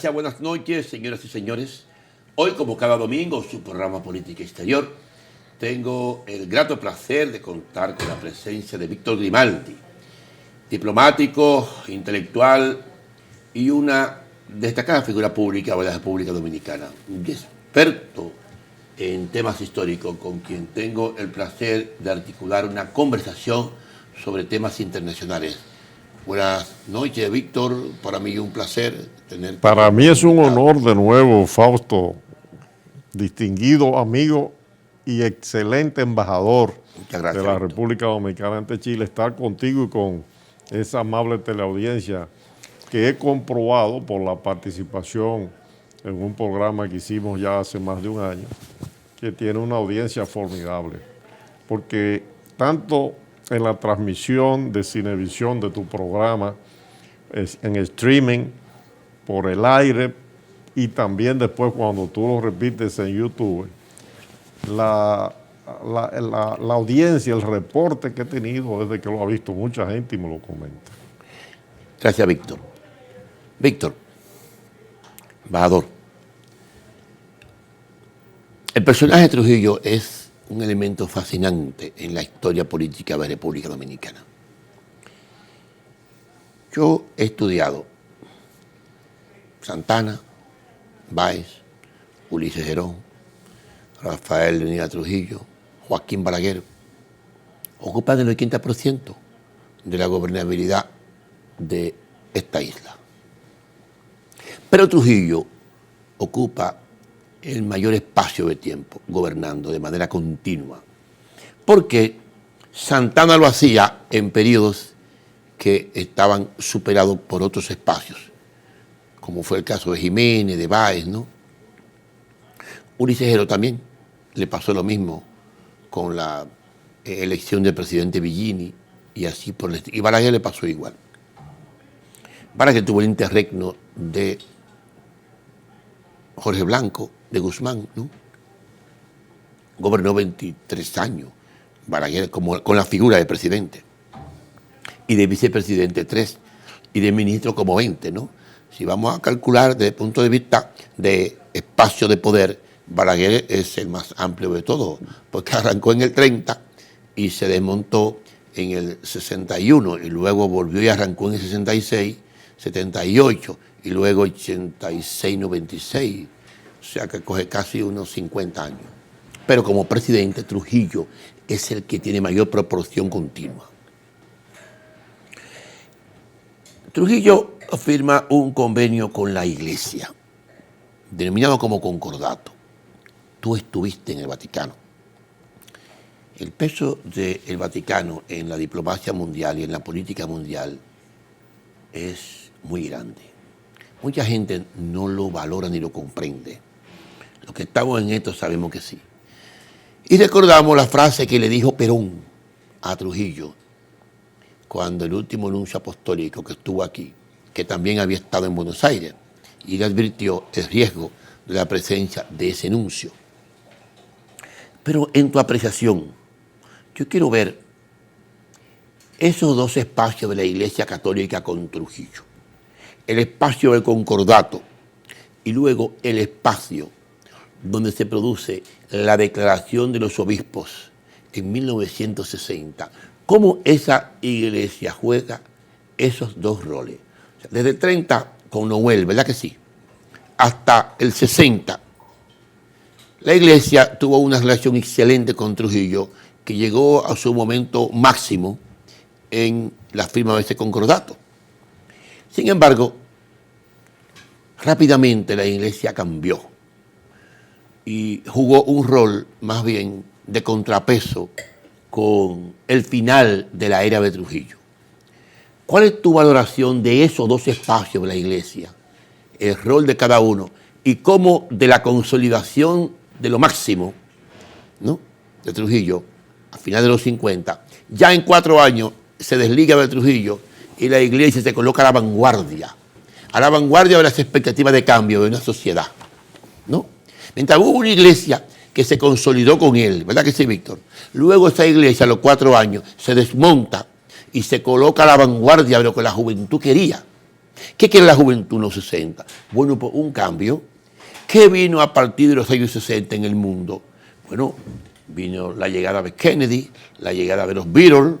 Gracias, buenas noches, señoras y señores. Hoy, como cada domingo, su programa Política Exterior, tengo el grato placer de contar con la presencia de Víctor Grimaldi, diplomático, intelectual y una destacada figura pública de la República Dominicana, un experto en temas históricos, con quien tengo el placer de articular una conversación sobre temas internacionales. Buenas noches, Víctor. Para mí es un placer tenerte. Para mí es un honor de nuevo, Fausto, distinguido amigo y excelente embajador de la Víctor. República Dominicana ante Chile, estar contigo y con esa amable teleaudiencia que he comprobado por la participación en un programa que hicimos ya hace más de un año, que tiene una audiencia formidable, porque tanto en la transmisión de Cinevisión de tu programa, en streaming, por el aire y también después cuando tú lo repites en YouTube, la audiencia, el reporte que he tenido desde que lo ha visto mucha gente y me lo comenta. Gracias, Víctor. Víctor, embajador, el personaje de Trujillo es un elemento fascinante en la historia política de la República Dominicana. Yo he estudiado Santana, Báez, Ulises Herón, Rafael Leonidas Trujillo, Joaquín Balaguer, ocupan el 80% de la gobernabilidad de esta isla. Pero Trujillo ocupa el mayor espacio de tiempo gobernando de manera continua, porque Santana lo hacía en periodos que estaban superados por otros espacios, como fue el caso de Jiménez, de Báez, ¿no? Ulises Herón también le pasó lo mismo con la elección del presidente Villini y así por el estilo. Y Balaguer le pasó igual. Balaguer tuvo el interregno de Jorge Blanco, de Guzmán, ¿no? Gobernó 23 años, Balaguer con la figura de presidente, y de vicepresidente 3, y de ministro como 20, ¿no? Si vamos a calcular desde el punto de vista de espacio de poder, Balaguer es el más amplio de todos, porque arrancó en el 30 y se desmontó en el 61, y luego volvió y arrancó en el 66, 78, y luego 86, 96, o sea que coge casi unos 50 años. Pero como presidente, Trujillo es el que tiene mayor proporción continua. Trujillo firma un convenio con la Iglesia, denominado como concordato. Tú estuviste en el Vaticano. El peso del Vaticano en la diplomacia mundial y en la política mundial es muy grande. Mucha gente no lo valora ni lo comprende. Los que estamos en esto sabemos que sí. Y recordamos la frase que le dijo Perón a Trujillo cuando el último nuncio apostólico que estuvo aquí, que también había estado en Buenos Aires, y le advirtió el riesgo de la presencia de ese nuncio. Pero en tu apreciación, yo quiero ver esos dos espacios de la Iglesia Católica con Trujillo. El espacio del concordato y luego el espacio donde se produce la declaración de los obispos en 1960. ¿Cómo esa iglesia juega esos dos roles? O sea, desde el 30 con Noel, ¿verdad que sí? Hasta el 60, la iglesia tuvo una relación excelente con Trujillo que llegó a su momento máximo en la firma de ese concordato. Sin embargo, rápidamente la iglesia cambió y jugó un rol más bien de contrapeso con el final de la era de Trujillo. ¿Cuál es tu valoración de esos dos espacios de la iglesia, el rol de cada uno y cómo de la consolidación de lo máximo, ¿no?, de Trujillo a finales de los 50, ya en 4 años se desliga de Trujillo y la iglesia se coloca a la vanguardia de las expectativas de cambio de una sociedad, ¿no? Mientras hubo una iglesia que se consolidó con él, ¿verdad que sí, Víctor? Luego esa iglesia a los 4 años se desmonta y se coloca a la vanguardia de lo que la juventud quería, ¿Qué quiere la juventud en los 60? Bueno, pues un cambio. ¿Qué vino a partir de los años 60 en el mundo? Bueno, vino la llegada de Kennedy, la llegada de los Beatles,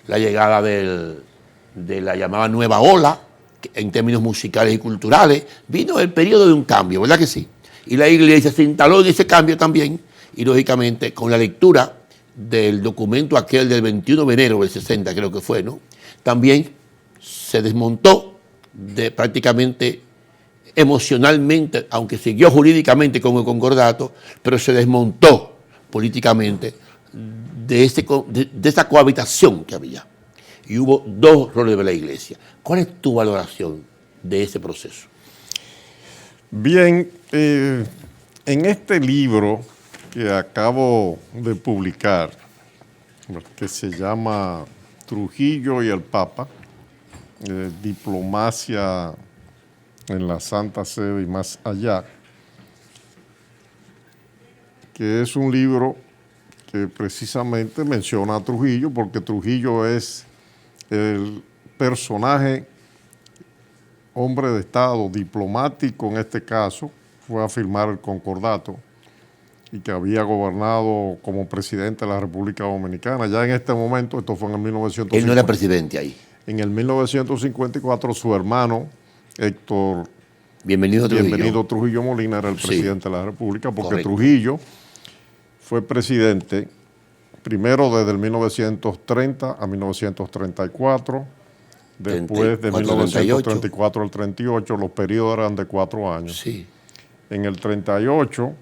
la llegada de la llamada nueva ola, en términos musicales y culturales. Vino el periodo de un cambio, ¿verdad que sí? Y la iglesia se instaló en ese cambio también, y lógicamente con la lectura del documento aquel del 21 de enero del 60, creo que fue, ¿no? También se desmontó prácticamente emocionalmente, aunque siguió jurídicamente con el concordato, pero se desmontó políticamente de esa cohabitación que había. Y hubo dos roles de la iglesia. ¿Cuál es tu valoración de ese proceso? Bien, en este libro que acabo de publicar, que se llama Trujillo y el Papa, Diplomacia en la Santa Sede y más allá, que es un libro que precisamente menciona a Trujillo, porque Trujillo es el personaje, hombre de Estado, diplomático en este caso, fue a firmar el concordato y que había gobernado como presidente de la República Dominicana. Ya en este momento, esto fue en el 1950. Él no era presidente ahí. En el 1954, su hermano, Héctor Bienvenido Trujillo Molina, era el presidente de la República, porque correcto. Trujillo fue presidente primero desde el 1930 a 1934, después de 1934 al 38, los periodos eran de 4 años. Sí. En el 38,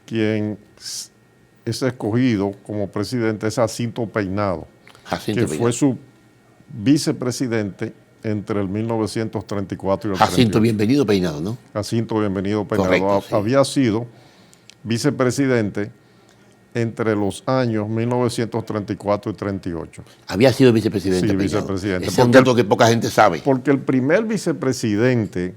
quien es escogido como presidente es Jacinto Peinado, fue su vicepresidente entre el 1934 y el 38. Jacinto Bienvenido Peinado, ¿no? Jacinto Bienvenido Peinado. Correcto, sí. Había sido vicepresidente entre los años 1934 y 38. Había sido vicepresidente. Sí, Peinado. vicepresidente. Ese es un dato que poca gente sabe. Porque el primer vicepresidente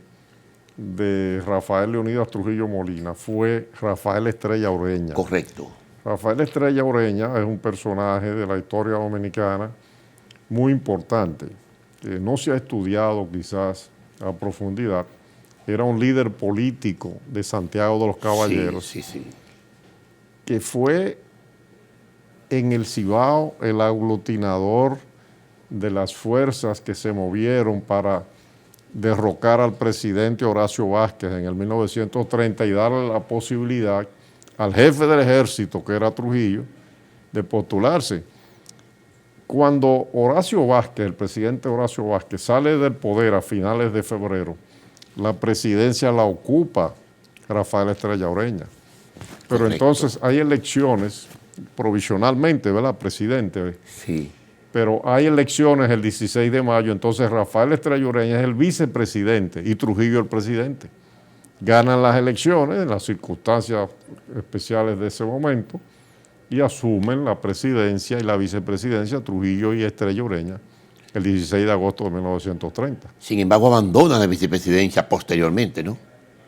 de Rafael Leonidas Trujillo Molina fue Rafael Estrella Ureña. Correcto. Rafael Estrella Ureña es un personaje de la historia dominicana muy importante, que no se ha estudiado quizás a profundidad. Era un líder político de Santiago de los Caballeros, sí. que fue en el Cibao el aglutinador de las fuerzas que se movieron para derrocar al presidente Horacio Vázquez en el 1930 y darle la posibilidad al jefe del ejército, que era Trujillo, de postularse. Cuando Horacio Vázquez, el presidente Horacio Vázquez, sale del poder a finales de febrero, la presidencia la ocupa Rafael Estrella Ureña. Pero correcto. Entonces hay elecciones provisionalmente, ¿verdad? Presidente. Sí. Pero hay elecciones el 16 de mayo, entonces Rafael Estrella Ureña es el vicepresidente y Trujillo el presidente. Ganan las elecciones en las circunstancias especiales de ese momento y asumen la presidencia y la vicepresidencia Trujillo y Estrella Ureña el 16 de agosto de 1930. Sin embargo, abandonan la vicepresidencia posteriormente, ¿no?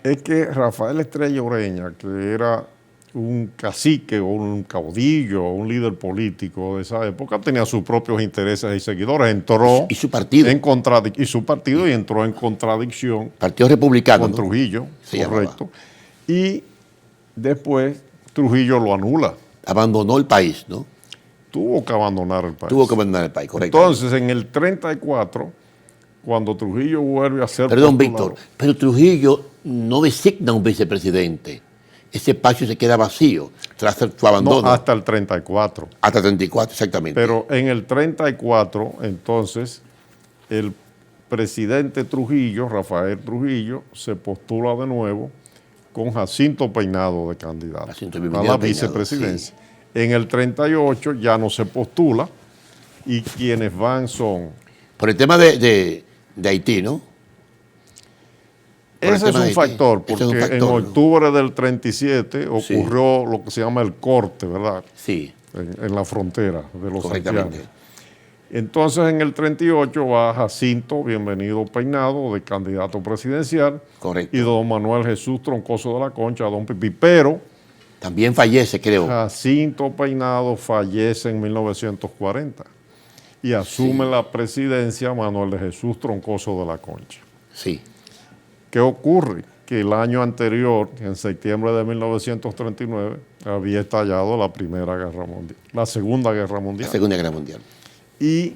Es que Rafael Estrella Ureña, que era un cacique o un caudillo o un líder político de esa época, tenía sus propios intereses y seguidores. Entró y su partido. Y entró en contradicción. Partido Republicano. Con ¿no? Trujillo, se correcto. Y después Trujillo lo anula. Abandonó el país, ¿no? Tuvo que abandonar el país. Tuvo que abandonar el país, correcto. Entonces, en el 34, cuando Trujillo vuelve a ser Perdón, Víctor, pero Trujillo no designa un vicepresidente. Ese espacio se queda vacío tras su abandono. No, hasta el 34. Hasta el 34, exactamente. Pero en el 34, entonces, el presidente Trujillo, Rafael Trujillo, se postula de nuevo con Jacinto Peinado de candidato a la vicepresidencia. Sí. En el 38 ya no se postula y quienes van son... Por el tema de Haití, ¿no? Ese es un factor, porque en octubre del 37 ocurrió lo que se llama el corte, ¿verdad? Sí. En la frontera de los haitianos. Entonces, en el 38 va Jacinto Bienvenido Peinado de candidato presidencial. Correcto. Y don Manuel Jesús Troncoso de la Concha, don Pipi. Pero también fallece, creo. Jacinto Peinado fallece en 1940 y asume la presidencia Manuel de Jesús Troncoso de la Concha. Sí. ¿Qué ocurre? Que el año anterior, en septiembre de 1939, había estallado la Primera Guerra Mundial, la Segunda Guerra Mundial. La Segunda Guerra Mundial. Y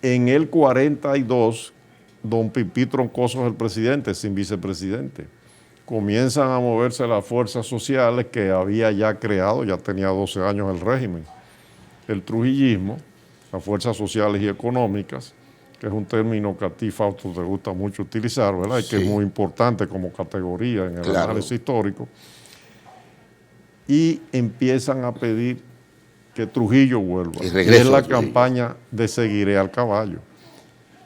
en el 42, don Pipí Troncoso es el presidente, sin vicepresidente. Comienzan a moverse las fuerzas sociales que había ya creado, ya tenía 12 años el régimen. El trujillismo, las fuerzas sociales y económicas, que es un término que a ti, Fausto, te gusta mucho utilizar, ¿verdad? Y que es muy importante como categoría en el análisis histórico. Y empiezan a pedir que Trujillo vuelva. Y es la campaña de Seguiré al caballo.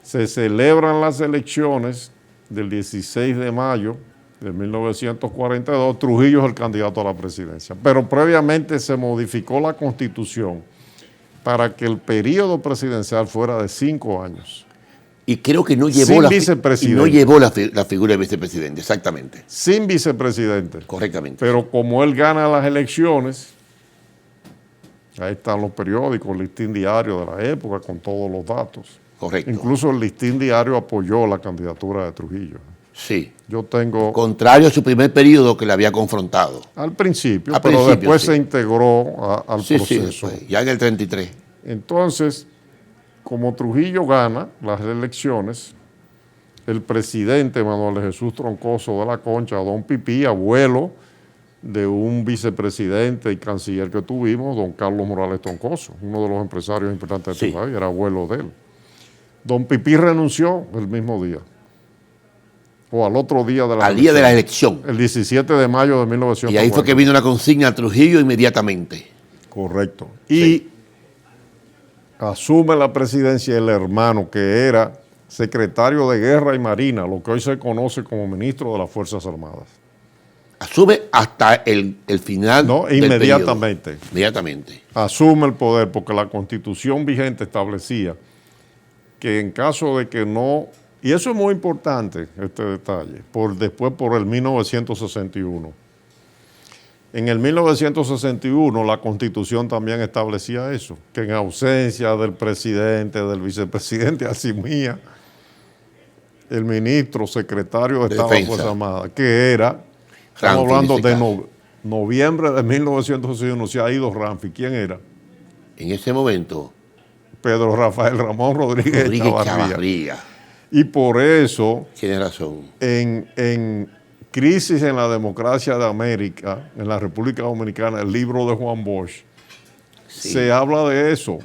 Se celebran las elecciones del 16 de mayo de 1942. Trujillo es el candidato a la presidencia. Pero previamente se modificó la Constitución para que el periodo presidencial fuera de 5 años. Y creo que no llevó, la figura de vicepresidente, exactamente. Sin vicepresidente. Correctamente. Pero como él gana las elecciones, ahí están los periódicos, el listín diario de la época con todos los datos. Correcto. Incluso el listín diario apoyó la candidatura de Trujillo. Sí. Yo tengo... Contrario a su primer periodo que le había confrontado. Al principio, pero después se integró al proceso. Sí, después, ya en el 33. Entonces, como Trujillo gana las elecciones, el presidente Manuel Jesús Troncoso de la Concha, don Pipí, abuelo de un vicepresidente y canciller que tuvimos, don Carlos Morales Troncoso, uno de los empresarios importantes de este país, era abuelo de él. Don Pipí renunció el mismo día, o al otro día de la elección. Al día de la elección. El 17 de mayo de 1940. Y ahí fue que vino una consigna a Trujillo inmediatamente. Correcto. Y asume la presidencia el hermano que era secretario de Guerra y Marina, lo que hoy se conoce como ministro de las Fuerzas Armadas. Asume hasta el final del inmediatamente. Periodo. Inmediatamente. Asume el poder porque la Constitución vigente establecía que en caso de que no, y eso es muy importante, este detalle, después por el 1961. En el 1961 la Constitución también establecía eso, que en ausencia del presidente, del vicepresidente, asumía el ministro secretario de Estado de Fuerzas Armadas, que era, estamos hablando de noviembre de 1961, se ha ido Ramfi. ¿Quién era? En ese momento, Pedro Rafael Ramón Rodríguez Chavarría. Y por eso, tiene razón, en Crisis en la Democracia de América, en la República Dominicana, el libro de Juan Bosch, se habla de eso.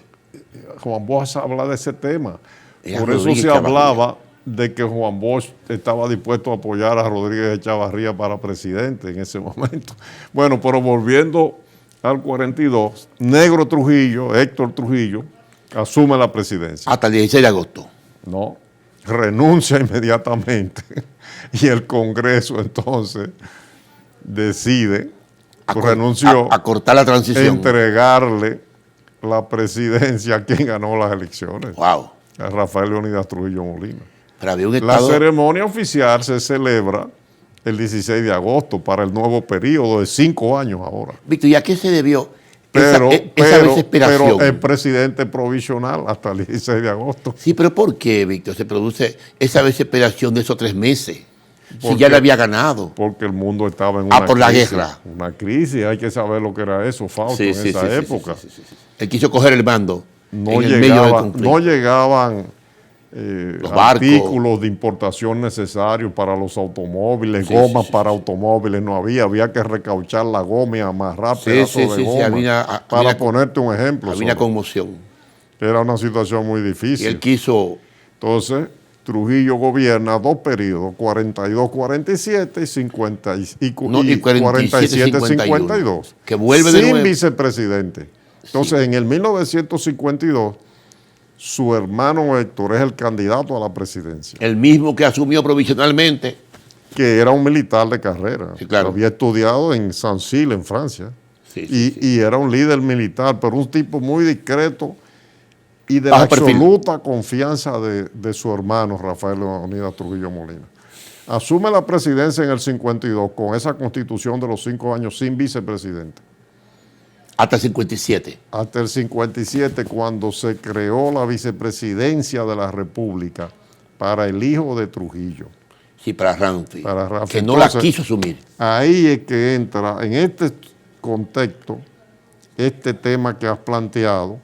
Juan Bosch habla de ese tema. Por eso se hablaba de que Juan Bosch estaba dispuesto a apoyar a Rodríguez Chavarría para presidente en ese momento. Bueno, pero volviendo al 42, Negro Trujillo, Héctor Trujillo, asume la presidencia. Hasta el 16 de agosto. No, renuncia inmediatamente. Y el Congreso entonces decide, renunció, a cortar la transición, entregarle la presidencia a quien ganó las elecciones. Wow. A Rafael Leónidas Trujillo Molina. Pero había un estado... La ceremonia oficial se celebra el 16 de agosto para el nuevo periodo de 5 años ahora. Víctor, ¿y a qué se debió esa desesperación? Pero el presidente provisional hasta el 16 de agosto. Sí, pero ¿por qué, Víctor, se produce esa desesperación de esos 3 meses? Si ya le había ganado. Porque el mundo estaba en una crisis. Por la guerra. Una crisis, hay que saber lo que era eso, Fausto, en esa época. Él quiso coger el mando. No llegaban artículos de importación necesarios para los automóviles, gomas para automóviles, no había que recauchar la goma y amarrar pedazos de goma. Para ponerte un ejemplo. Había una conmoción. Era una situación muy difícil. Y él quiso... Entonces, Trujillo gobierna 2 periodos, 42-47 y 47-52. Que vuelve de nuevo. Sin vicepresidente. Entonces, en el 1952, su hermano Héctor es el candidato a la presidencia. El mismo que asumió provisionalmente. Que era un militar de carrera. Sí, claro. Había estudiado en Saint-Cyr, en Francia. Y era un líder militar, pero un tipo muy discreto y de la absoluta confianza de su hermano Rafael Leónidas Trujillo Molina. Asume la presidencia en el 52 con esa constitución de los 5 años sin vicepresidente. Hasta el 57. Hasta el 57, cuando se creó la vicepresidencia de la República para el hijo de Trujillo. Sí, para Ramfi. Para Ramfi. Que no Entonces, la quiso asumir. Ahí es que entra, en este contexto, este tema que has planteado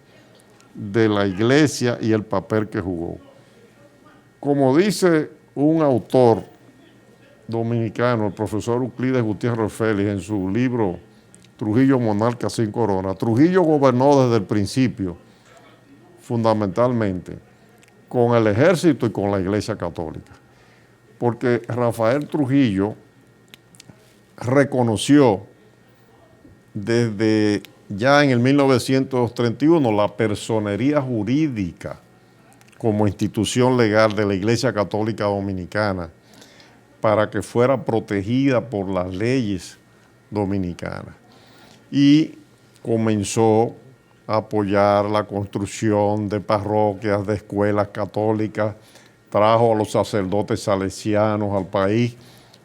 de la iglesia y el papel que jugó. Como dice un autor dominicano, el profesor Euclides Gutiérrez Félix, en su libro Trujillo Monarca sin Corona, Trujillo gobernó desde el principio, fundamentalmente, con el ejército y con la iglesia católica. Porque Rafael Trujillo reconoció desde ya en el 1931 la personería jurídica como institución legal de la Iglesia Católica Dominicana para que fuera protegida por las leyes dominicanas. Y comenzó a apoyar la construcción de parroquias, de escuelas católicas, trajo a los sacerdotes salesianos al país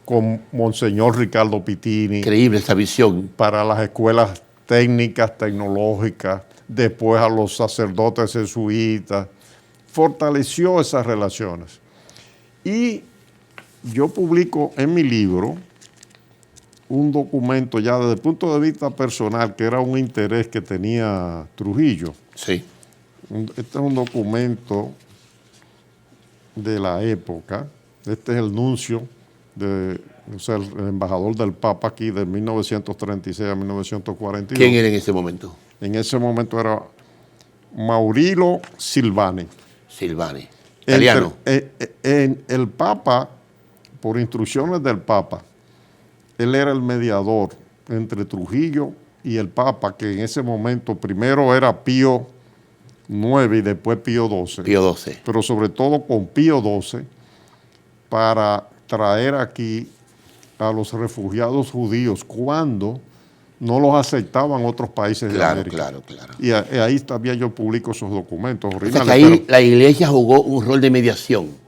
con Monseñor Ricardo Pitini. Increíble esa visión. Para las escuelas técnicas, tecnológicas, después a los sacerdotes jesuitas, fortaleció esas relaciones. Y yo publico en mi libro un documento ya desde el punto de vista personal, que era un interés que tenía Trujillo. Sí. Este es un documento de la época, este es el nuncio, o sea, el embajador del Papa aquí de 1936 a 1942. ¿Quién era en ese momento? En ese momento era Maurilo Silvani. Silvani, italiano. El Papa, por instrucciones del Papa, él era el mediador entre Trujillo y el Papa, que en ese momento primero era Pío IX y después Pío XII. Pío XII. Pero sobre todo con Pío XII, para traer aquí a los refugiados judíos cuando no los aceptaban otros países de América. Claro. Y ahí también yo publico esos documentos. O sea que ahí la iglesia jugó un rol de mediación.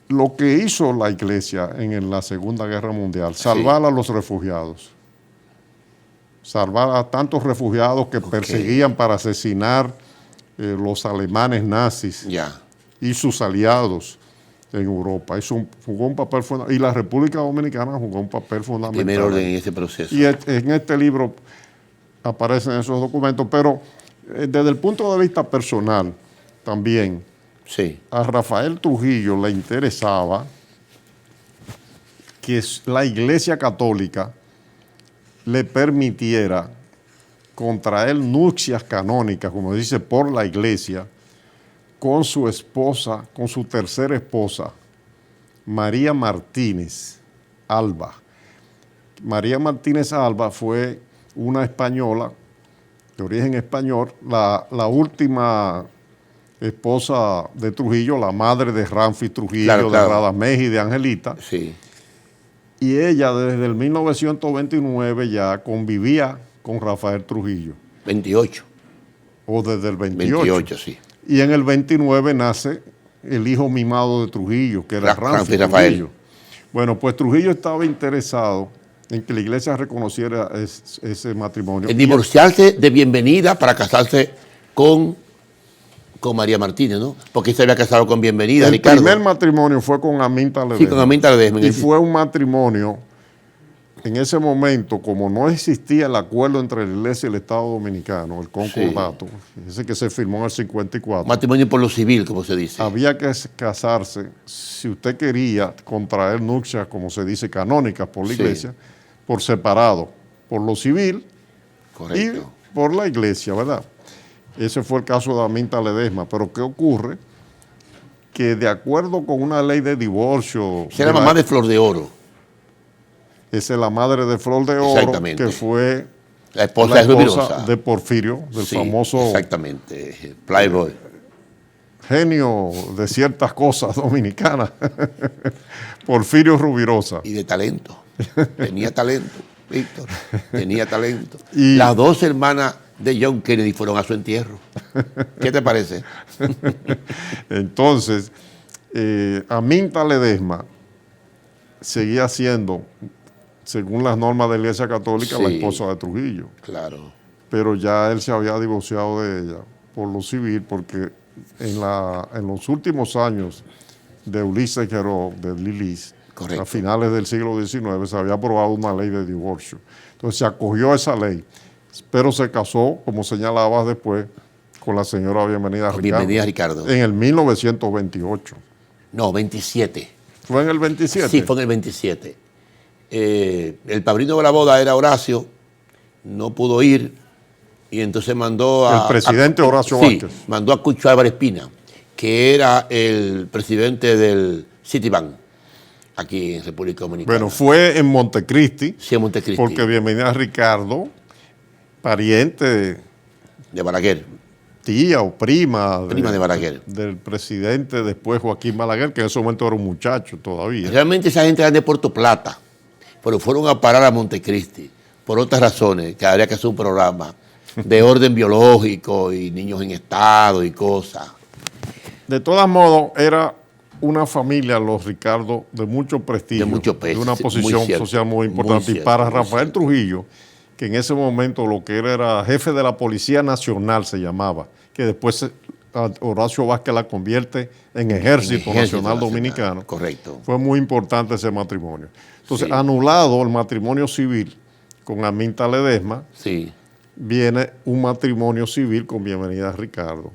Lo que hizo la iglesia en la Segunda Guerra Mundial, salvar a los refugiados. Salvar a tantos refugiados que perseguían para asesinar los alemanes nazis y sus aliados en Europa. Jugó un papel fundamental. Y la República Dominicana jugó un papel fundamental. Primer orden en ese proceso. Y en este libro aparecen esos documentos, pero desde el punto de vista personal también, a Rafael Trujillo le interesaba que la Iglesia Católica le permitiera contraer nupcias canónicas, como dice, por la Iglesia, con su esposa, con su tercera esposa, María Martínez Alba. María Martínez Alba fue una española, de origen español, la última esposa de Trujillo, la madre de Ramfi Trujillo, de Radamés y de Angelita. Sí. Y ella desde el 1929 ya convivía con Rafael Trujillo. 28. O desde el 28. 28, sí. Y en el 29 nace el hijo mimado de Trujillo, que era Ramfi Rafael. Bueno, pues Trujillo estaba interesado en que la iglesia reconociera ese matrimonio. En divorciarse de bienvenida para casarse con María Martínez, ¿no? Porque se había casado con bienvenida, Ricardo. El primer matrimonio fue con Aminta Ledesma. Sí, con Aminta Ledesma. Y fue un matrimonio, en ese momento, como no existía el acuerdo entre la iglesia y el Estado Dominicano, el concordato, ese que se firmó en el 54. Matrimonio por lo civil, como se dice. Había que casarse, si usted quería contraer nupcias, como se dice, canónicas por la iglesia, por separado, por lo civil y por la iglesia, ¿verdad? Ese fue el caso de Aminta Ledesma. Pero ¿qué ocurre? Que de acuerdo con una ley de divorcio... Esa era la mamá de Flor de Oro. Esa es la madre de Flor de Oro, que fue la esposa de Porfirio, del famoso... Exactamente, Playboy. Genio de ciertas cosas dominicanas, Porfirio Rubirosa. Y de talento. Tenía talento, Víctor. Tenía talento. Y las dos hermanas de John Kennedy fueron a su entierro. ¿Qué te parece? Entonces, Aminta Ledesma seguía siendo, según las normas de la Iglesia Católica, la esposa de Trujillo. Claro. Pero ya él se había divorciado de ella por lo civil, porque en los últimos años de Ulises Guerrero, de Lilis, Correcto. a finales del siglo XIX, se había aprobado una ley de divorcio. Entonces se acogió a esa ley, pero se casó, como señalabas después, con la señora Bienvenida Ricardo. Bienvenida Ricardo. En el 1928. No, 27. ¿Fue en el 27? Sí, fue en el 27. El padrino de la boda era Horacio, no pudo ir, y entonces mandó a... El presidente Horacio sí, Vázquez. mandó a Cucho Álvarez Espina, que era el presidente del Citibank, aquí en República Dominicana. Bueno, fue en Montecristi, sí, en Montecristi, porque Bienvenida Ricardo, pariente, de Balaguer. tía o prima Prima de Balaguer. del presidente después Joaquín Balaguer, que en ese momento era un muchacho todavía. Realmente esa gente era de Puerto Plata, pero fueron a parar a Montecristi por otras razones, que habría que hacer un programa de orden biológico y niños en estado y cosas. De todos modos, era una familia, los Ricardo, de mucho prestigio, De mucho peso, de una sí, posición muy cierto, social muy muy importante. cierto, y para muy Rafael cierto. Trujillo, que en ese momento lo que era jefe de la Policía Nacional se llamaba, que después Horacio Vázquez la convierte en Ejército Nacional Dominicano. Correcto. Fue muy importante ese matrimonio. Entonces, Sí. anulado el matrimonio civil con Aminta Ledesma, Sí, viene un matrimonio civil con Bienvenida Ricardo.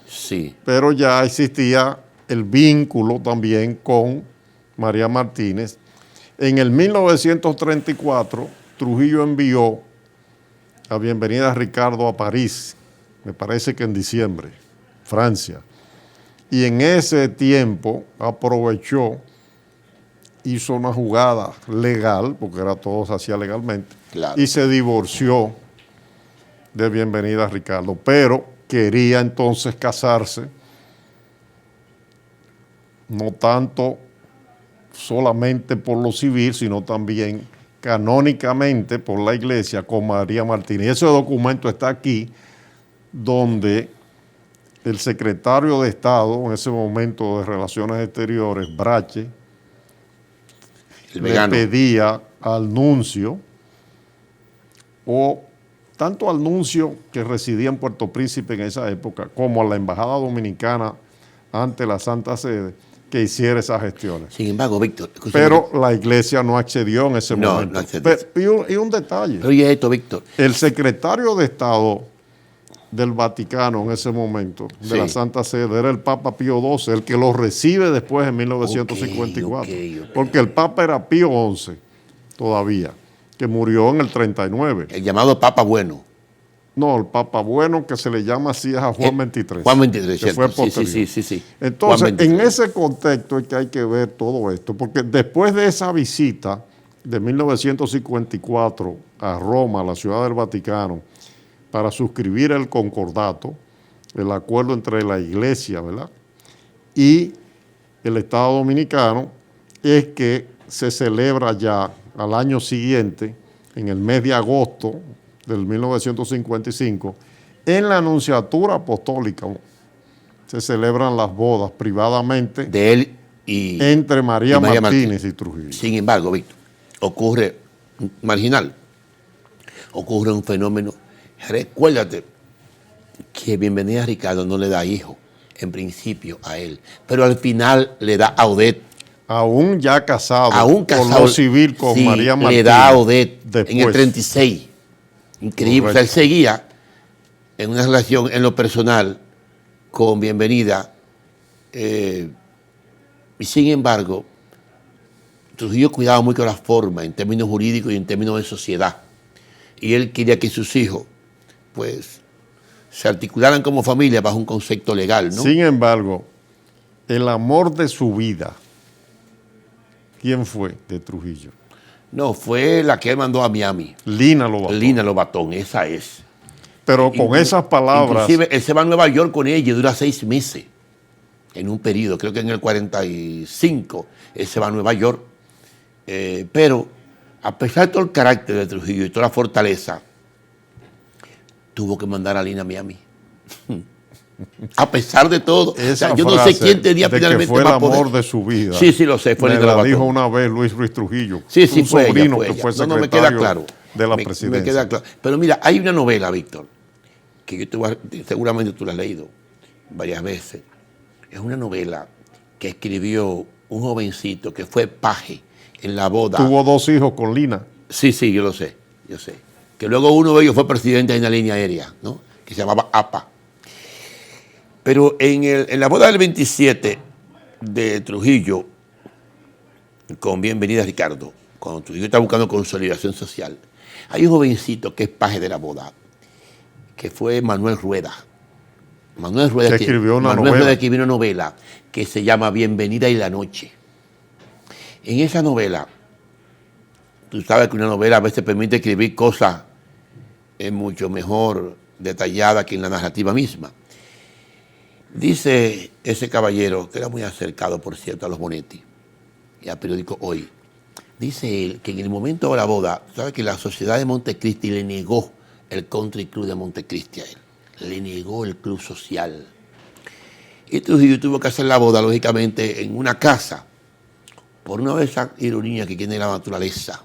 sí. Pero ya existía el vínculo también con María Martínez. En el 1934, Trujillo envió a Bienvenida Ricardo a París, me parece que en diciembre, Francia. Y en ese tiempo aprovechó, hizo una jugada legal, porque era todo se hacía legalmente, Claro. y se divorció de Bienvenida Ricardo, pero quería entonces casarse, no tanto solamente por lo civil, sino también canónicamente por la iglesia con María Martínez. Y ese documento está aquí, donde el secretario de Estado, en ese momento de Relaciones Exteriores, Brache, El le vegano. pedía al nuncio, o tanto al nuncio que residía en Puerto Príncipe en esa época, como a la Embajada Dominicana ante la Santa Sede, que hiciera esas gestiones. Sin embargo, Víctor, escúchame. Pero la iglesia no accedió en ese No, momento. no accedió. Y un detalle, Oye esto, Víctor. el secretario de Estado del Vaticano en ese momento, de Sí. la Santa Sede, era el Papa Pío XII, el que lo recibe después en 1954. Ok. Porque el Papa era Pío XI todavía, que murió en el 39. El llamado Papa Bueno. No, el Papa bueno, que se le llama así, es a Juan 23. Juan 23, que cierto. fue Sí, posterior. sí. Entonces, Juan 23. en ese contexto es que hay que ver todo esto, porque después de esa visita de 1954 a Roma, a la Ciudad del Vaticano, para suscribir el concordato, el acuerdo entre la Iglesia, ¿verdad?, y el Estado Dominicano, es que se celebra ya al año siguiente, en el mes de agosto del 1955, en la Anunciatura Apostólica se celebran las bodas privadamente De él y... entre María, y María Martínez y Trujillo. Sin embargo, Víctor, ocurre marginal. Ocurre un fenómeno. Recuérdate que Bienvenida Ricardo no le da hijo, en principio, a él. Pero al final le da a Odette. Aún ya casado, Aún casado. por lo civil con sí, María Martínez. le da a Odette después. en el 36. Increíble. O sea, él seguía en una relación en lo personal con Bienvenida. Y sin embargo, Trujillo cuidaba mucho la forma en términos jurídicos y en términos de sociedad. Y él quería que sus hijos, pues, se articularan como familia bajo un concepto legal, ¿no? Sin embargo, el amor de su vida, ¿quién fue de Trujillo? No, fue la que él mandó a Miami. Lina Lobatón. Lina Lobatón, esa es. Pero con esas palabras, Inclusive, él se va a Nueva York con ella y dura 6 meses. En un periodo, creo que en el 45, él se va a Nueva York. Pero, a pesar de todo el carácter de Trujillo y toda la fortaleza, tuvo que mandar a Lina a Miami. A pesar de todo. O sea, yo no sé quién tenía de finalmente que fue el más amor poder. de su vida. Sí, lo sé, fue Me Lina la Lobatón. dijo una vez Luis Ruiz Trujillo, Sí, un fue sobrino ella, que fue No, me secretario queda claro. de la Me presidencia. queda claro. Pero mira, hay una novela, Víctor, que seguramente tú la has leído, varias veces. Es una novela que escribió un jovencito que fue paje en la boda. Tuvo 2 hijos con Lina. Sí, sí, yo lo sé, yo sé. Que luego uno de ellos fue presidente de una línea aérea, ¿no? Que se llamaba APA. Pero en la boda del 27 de Trujillo, con Bienvenida Ricardo, cuando Trujillo está buscando consolidación social, hay un jovencito que es paje de la boda, que fue Manuel Rueda. Manuel Rueda escribió una novela que se llama Bienvenida y la noche. En esa novela, tú sabes que una novela a veces permite escribir cosas mucho mejor detalladas que en la narrativa misma. Dice ese caballero, que era muy acercado, por cierto, a los Bonetti y al periódico Hoy, dice él que en el momento de la boda, sabes que la sociedad de Montecristi le negó el Country Club de Montecristi a él, le negó el club social. Y Trujillo tuvo que hacer la boda, lógicamente, en una casa. Por una de esas ironías que tiene la naturaleza,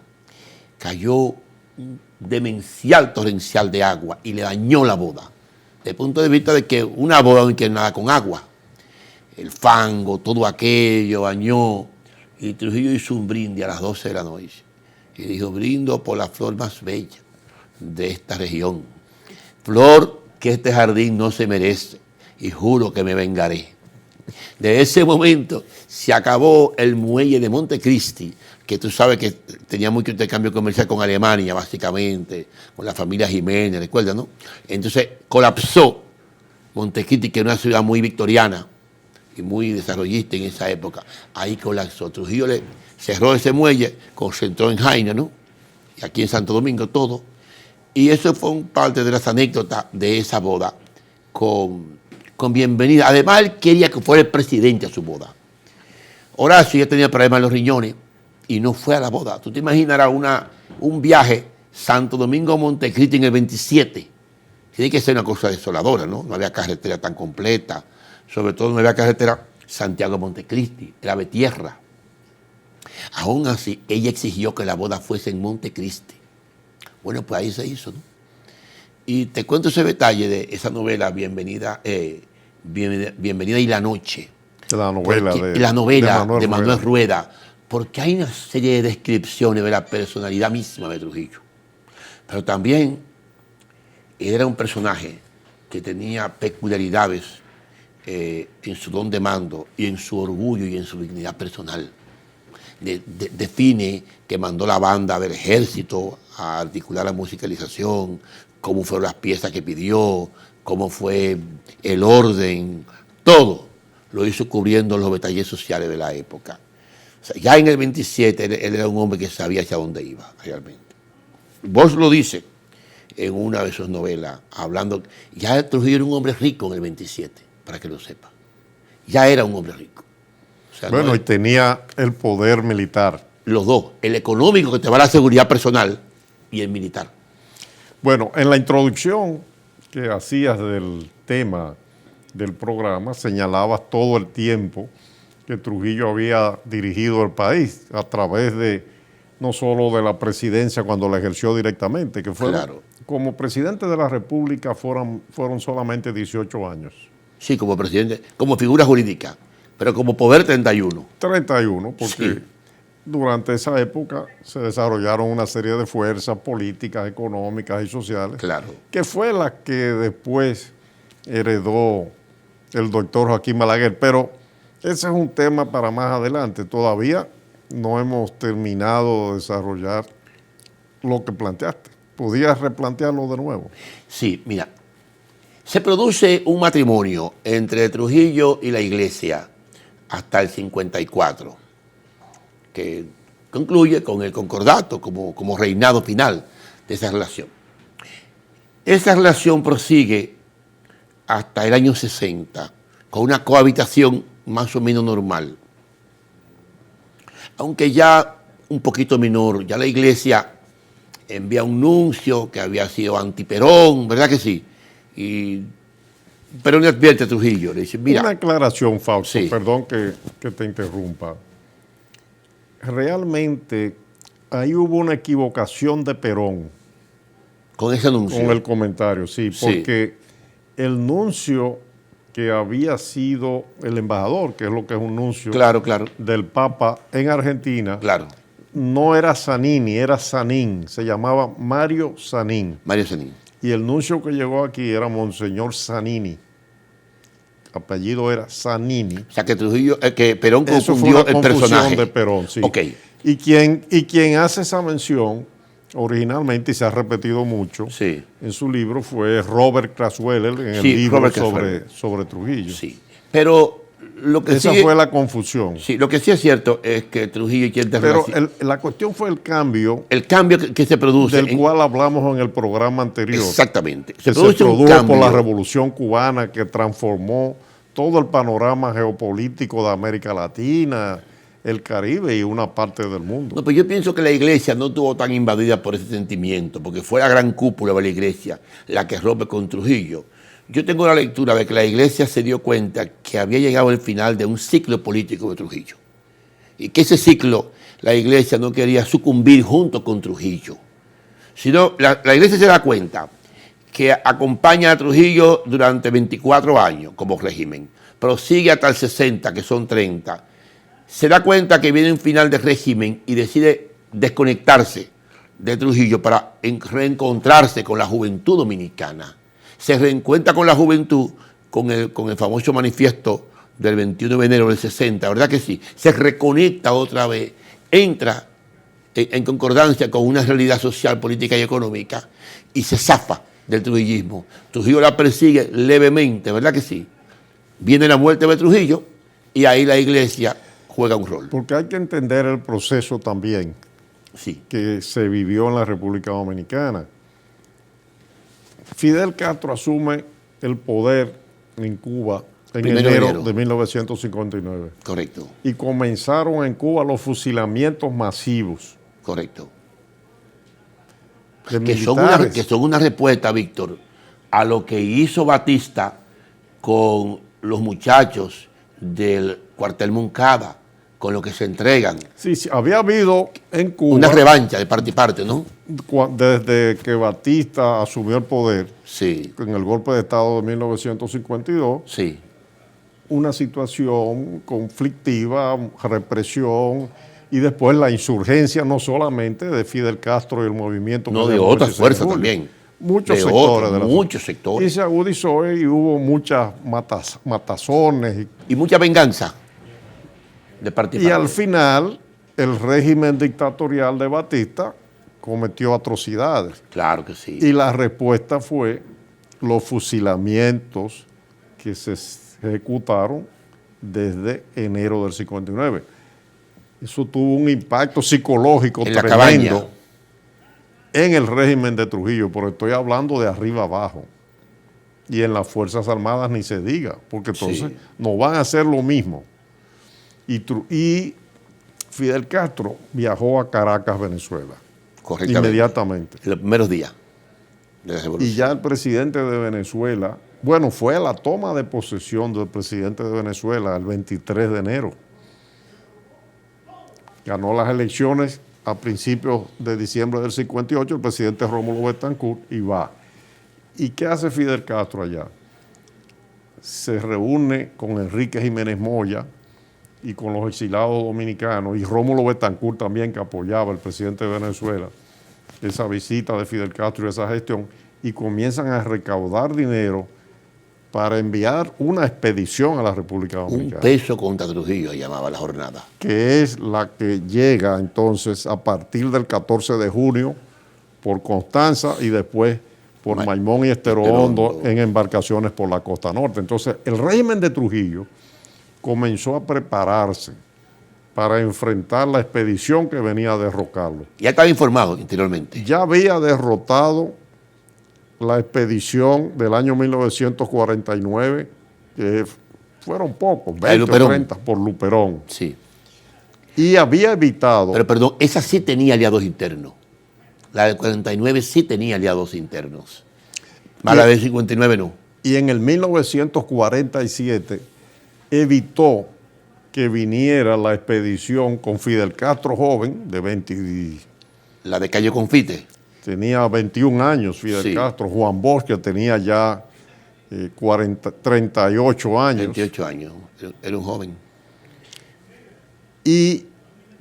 cayó un demencial torrencial de agua y le dañó la boda. Desde el punto de vista de que una boda no quiere nada con agua. El fango, todo aquello, bañó. Y Trujillo hizo un brindis a las 12 de la noche. Y dijo, brindo por la flor más bella de esta región. Flor que este jardín no se merece. Y juro que me vengaré. De ese momento se acabó el muelle de Montecristi, que tú sabes que tenía mucho intercambio comercial con Alemania, básicamente, con la familia Jiménez, ¿recuerdas, no? Entonces colapsó Montecristi, que era una ciudad muy victoriana y muy desarrollista en esa época. Ahí colapsó. Trujillo le cerró ese muelle, concentró en Jaina, ¿no? Y aquí en Santo Domingo todo. Y eso fue parte de las anécdotas de esa boda con Bienvenida. Además, él quería que fuera el presidente a su boda. Horacio ya tenía problemas en los riñones y no fue a la boda. Tú te imaginarás un viaje Santo Domingo a Montecristi en el 27. Tiene que ser una cosa desoladora, ¿no? No había carretera tan completa. Sobre todo no había carretera Santiago-Montecristi. Era de tierra. Aún así, ella exigió que la boda fuese en Montecristi. Bueno, pues ahí se hizo, ¿no? Y te cuento ese detalle de esa novela, Bienvenida y la noche. La novela de Manuel Rueda. Porque hay una serie de descripciones de la personalidad misma de Trujillo. Pero también él era un personaje que tenía peculiaridades en su don de mando y en su orgullo y en su dignidad personal. Define que mandó la banda del ejército a articular la musicalización, cómo fueron las piezas que pidió, cómo fue el orden, todo lo hizo cubriendo los detalles sociales de la época. O sea, ya en el 27 él era un hombre que sabía hacia dónde iba realmente. Vos lo dice en una de sus novelas, hablando, ya Trujillo era un hombre rico en el 27, para que lo sepa. Ya era un hombre rico. O sea, bueno, y tenía el poder militar. Los dos, el económico que te va a la seguridad personal y el militar. Bueno, en la introducción que hacías del tema del programa, señalabas todo el tiempo que Trujillo había dirigido el país a través de, no solo de la presidencia cuando la ejerció directamente, que fue claro. Como presidente de la República fueron solamente 18 años. Sí, como presidente, como figura jurídica, pero como poder 31. 31, porque sí. Durante esa época se desarrollaron una serie de fuerzas políticas, económicas y sociales, claro, que fue la que después heredó el doctor Joaquín Balaguer. Pero ese es un tema para más adelante. Todavía no hemos terminado de desarrollar lo que planteaste. ¿Podías replantearlo de nuevo? Sí, mira, se produce un matrimonio entre Trujillo y la Iglesia hasta el 54, que concluye con el concordato como reinado final de esa relación. Esa relación prosigue hasta el año 60, con una cohabitación más o menos normal. Aunque ya un poquito menor, ya la Iglesia envía un nuncio que había sido anti-Perón, ¿verdad que sí? Y Perón le advierte a Trujillo, le dice, mira... Una aclaración, Fausto, sí. Perdón que te interrumpa. Realmente ahí hubo una equivocación de Perón. Con ese anuncio. Con el comentario, sí, porque el nuncio que había sido el embajador, que es lo que es un nuncio Claro, claro, del Papa en Argentina, claro. no era Zanini, era Zanin, se llamaba Mario Zanin. Mario Zanin. Y el nuncio que llegó aquí era Monseñor Zanini. Apellido era Zanini. O sea, que Trujillo, que Perón Eso fue confundió una el confusión personaje. de Perón, sí. Ok, Y quien hace esa mención originalmente, y se ha repetido mucho, sí, en su libro fue Robert Crasweller, en el Sí, libro Robert Crasweller. sobre Trujillo. sí. Pero lo que Esa sí, fue la confusión. sí, lo que sí es cierto es que Trujillo y Pero la cuestión fue el cambio el cambio que se produce. del cual hablamos en el programa anterior. Exactamente. Que se produjo por la Revolución Cubana, que transformó todo el panorama geopolítico de América Latina, el Caribe y una parte del mundo. No, pero yo pienso que la iglesia no estuvo tan invadida por ese sentimiento, porque fue la gran cúpula de la iglesia la que rompe con Trujillo. Yo tengo la lectura de que la iglesia se dio cuenta que había llegado el final de un ciclo político de Trujillo. Y que ese ciclo la iglesia no quería sucumbir junto con Trujillo. Sino la iglesia se da cuenta que acompaña a Trujillo durante 24 años como régimen, prosigue hasta el 60, que son 30. Se da cuenta que viene un final de régimen y decide desconectarse de Trujillo para reencontrarse con la juventud dominicana. Se reencuentra con la juventud con el famoso manifiesto del 21 de enero del 60, ¿verdad que sí? Se reconecta otra vez, entra en concordancia con una realidad social, política y económica y se zafa del trujillismo. Trujillo la persigue levemente, ¿verdad que sí? Viene la muerte de Trujillo y ahí la iglesia juega un rol. Porque hay que entender el proceso también Sí. que se vivió en la República Dominicana. Fidel Castro asume el poder en Cuba en enero de 1959. Correcto. Y comenzaron en Cuba los fusilamientos masivos. Correcto. De Que militares. son una respuesta, Víctor, a lo que hizo Batista con los muchachos del cuartel Moncada, con lo que se entregan. Sí, había habido en Cuba, Una revancha de parte y parte, ¿no? desde que Batista asumió el poder, Sí, en el golpe de Estado de 1952, sí. una situación conflictiva, represión, y después la insurgencia no solamente de Fidel Castro y el movimiento. No, que de se otras llamó fuerzas 26 de julio. también. Muchos De sectores de la muchos Y sectores. se agudizó y hubo muchas matazones. Y mucha venganza de parte y Y parte. al final, el régimen dictatorial de Batista cometió atrocidades. Claro que sí. Y la respuesta fue los fusilamientos que se ejecutaron desde enero del 59. Eso tuvo un impacto psicológico En la tremendo cabaña. en el régimen de Trujillo, pero estoy hablando de arriba abajo. Y en las Fuerzas Armadas ni se diga, porque entonces Sí. no van a hacer lo mismo. Y Fidel Castro viajó a Caracas, Venezuela, Correctamente. inmediatamente. En los primeros días de la revolución. Y ya el presidente de Venezuela, bueno, fue a la toma de posesión del presidente de Venezuela el 23 de enero. Ganó las elecciones a principios de diciembre del 58 el presidente Rómulo Betancourt y va. ¿Y qué hace Fidel Castro allá? Se reúne con Enrique Jiménez Moya y con los exilados dominicanos y Rómulo Betancourt también, que apoyaba al presidente de Venezuela, esa visita de Fidel Castro y esa gestión, y comienzan a recaudar dinero para enviar una expedición a la República Un Dominicana, peso contra Trujillo llamaba la jornada. que es la que llega entonces a partir del 14 de junio por Constanza y después por Maimón y Estero Hondo en embarcaciones por la costa norte. Entonces, el régimen de Trujillo comenzó a prepararse para enfrentar la expedición que venía a derrocarlo. Ya estaba informado interiormente. Ya había derrotado la expedición del año 1949, que fueron pocos, 20 o 30 por Luperón. Sí. Y había evitado... Pero perdón, esa sí tenía aliados internos. La del 49 sí tenía aliados internos. Más la del 59 no. Y en el 1947 evitó que viniera la expedición con Fidel Castro joven, de 20... La de Cayo Confite. Tenía 21 años Fidel Castro. Juan Bosch, que tenía ya 38 años. 28 años, era un joven. Y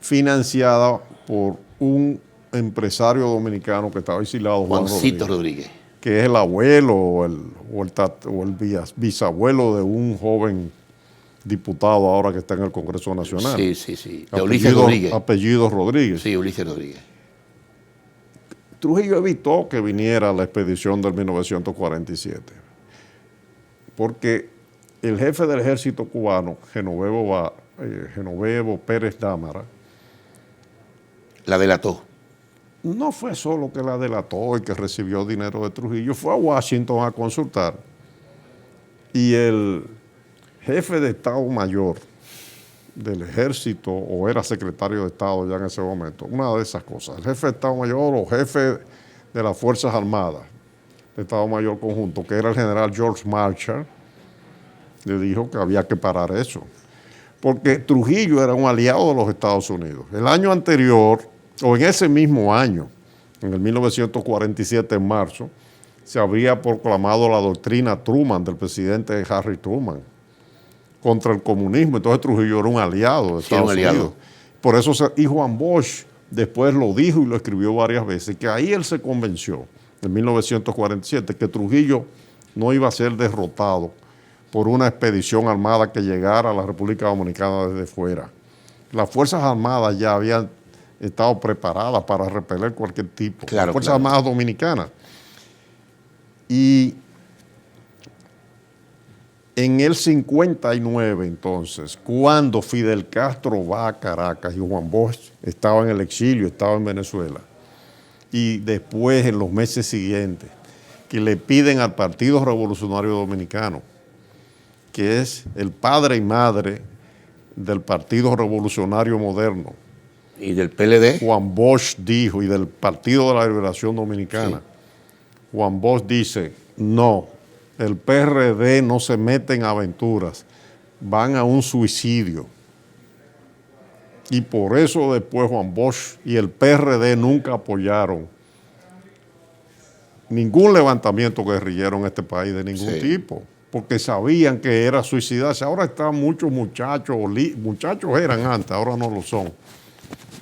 financiada por un empresario dominicano que estaba exilado, Juancito Rodríguez. Que es el abuelo o el bisabuelo de un joven diputado ahora que está en el Congreso Nacional. Sí, sí, sí. De Ulises Rodríguez. Apellido Rodríguez. Sí, Ulises Rodríguez. Trujillo evitó que viniera la expedición del 1947, porque el jefe del ejército cubano, Genovevo Pérez Dámara, la delató. No fue solo que la delató y que recibió dinero de Trujillo, fue a Washington a consultar. Y el jefe de Estado Mayor del ejército, o era secretario de Estado ya en ese momento, una de esas cosas, el jefe de Estado Mayor o jefe de las Fuerzas Armadas de Estado Mayor Conjunto, que era el general George Marshall, le dijo que había que parar eso. Porque Trujillo era un aliado de los Estados Unidos. El año anterior, o en ese mismo año, en el 1947, en marzo, se habría proclamado la doctrina Truman del presidente Harry Truman contra el comunismo. Entonces Trujillo era un aliado de Estados Unidos. Por eso, y Juan Bosch después lo dijo y lo escribió varias veces, que ahí él se convenció, en 1947, que Trujillo no iba a ser derrotado por una expedición armada que llegara a la República Dominicana desde fuera. Las Fuerzas Armadas ya habían estado preparadas para repeler cualquier tipo. Las Fuerzas Armadas Dominicanas. Y en el 59, entonces, cuando Fidel Castro va a Caracas y Juan Bosch estaba en el exilio, estaba en Venezuela, y después en los meses siguientes, que le piden al Partido Revolucionario Dominicano, que es el padre y madre del Partido Revolucionario Moderno. ¿Y del PLD? Juan Bosch dijo, y del Partido de la Liberación Dominicana, sí. Juan Bosch dice, no, el PRD no se mete en aventuras, van a un suicidio. Y por eso después Juan Bosch y el PRD nunca apoyaron ningún levantamiento guerrillero en este país de ningún tipo, porque sabían que era suicidarse. Ahora están muchos muchachos eran antes, ahora no lo son,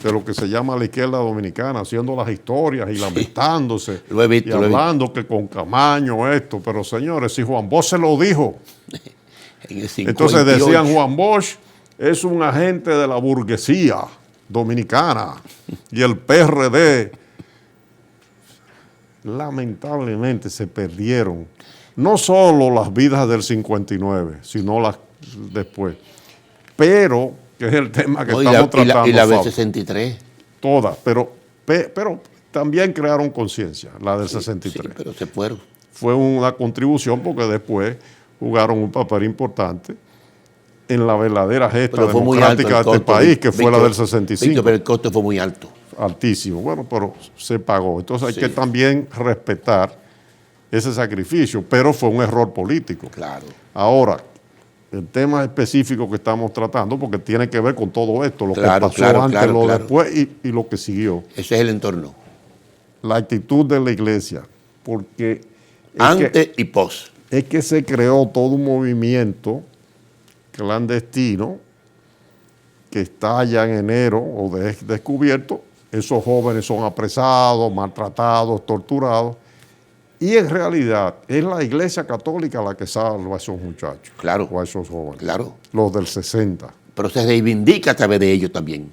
de lo que se llama la izquierda dominicana, haciendo las historias y lamentándose, y hablando que con Camaño esto, pero señores, si Juan Bosch se lo dijo, entonces decían Juan Bosch es un agente de la burguesía dominicana y el PRD, lamentablemente se perdieron no solo las vidas del 59, sino las después, pero que es el tema que estamos tratando. Y la B63. Todas, pero también crearon conciencia, la del 63. Sí, pero se fueron. Fue una contribución porque después jugaron un papel importante en la verdadera gesta democrática de este país, que fue la del 65. Pero el costo fue muy alto. Altísimo. Bueno, pero se pagó. Entonces hay que también respetar ese sacrificio, pero fue un error político. Claro. Ahora, el tema específico que estamos tratando, porque tiene que ver con todo esto, lo que pasó antes, después y lo que siguió. Ese es el entorno. La actitud de la iglesia, porque... Antes y post. Es que se creó todo un movimiento clandestino que está ya en enero o descubierto. Esos jóvenes son apresados, maltratados, torturados. Y en realidad es la Iglesia Católica la que salva a esos muchachos. Claro. O a esos jóvenes. Claro. Los del 60. Pero se reivindica a través de ellos también.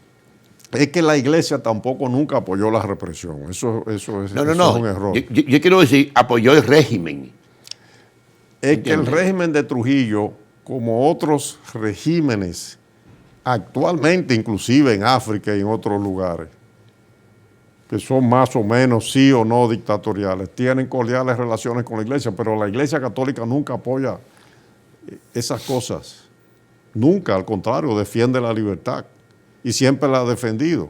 Es que la Iglesia tampoco nunca apoyó la represión. Eso es un error. Yo quiero decir, apoyó el régimen. Es que el régimen de Trujillo, como otros regímenes, actualmente inclusive en África y en otros lugares, que son más o menos sí o no dictatoriales, tienen cordiales relaciones con la Iglesia, pero la Iglesia Católica nunca apoya esas cosas. Nunca, al contrario, defiende la libertad y siempre la ha defendido.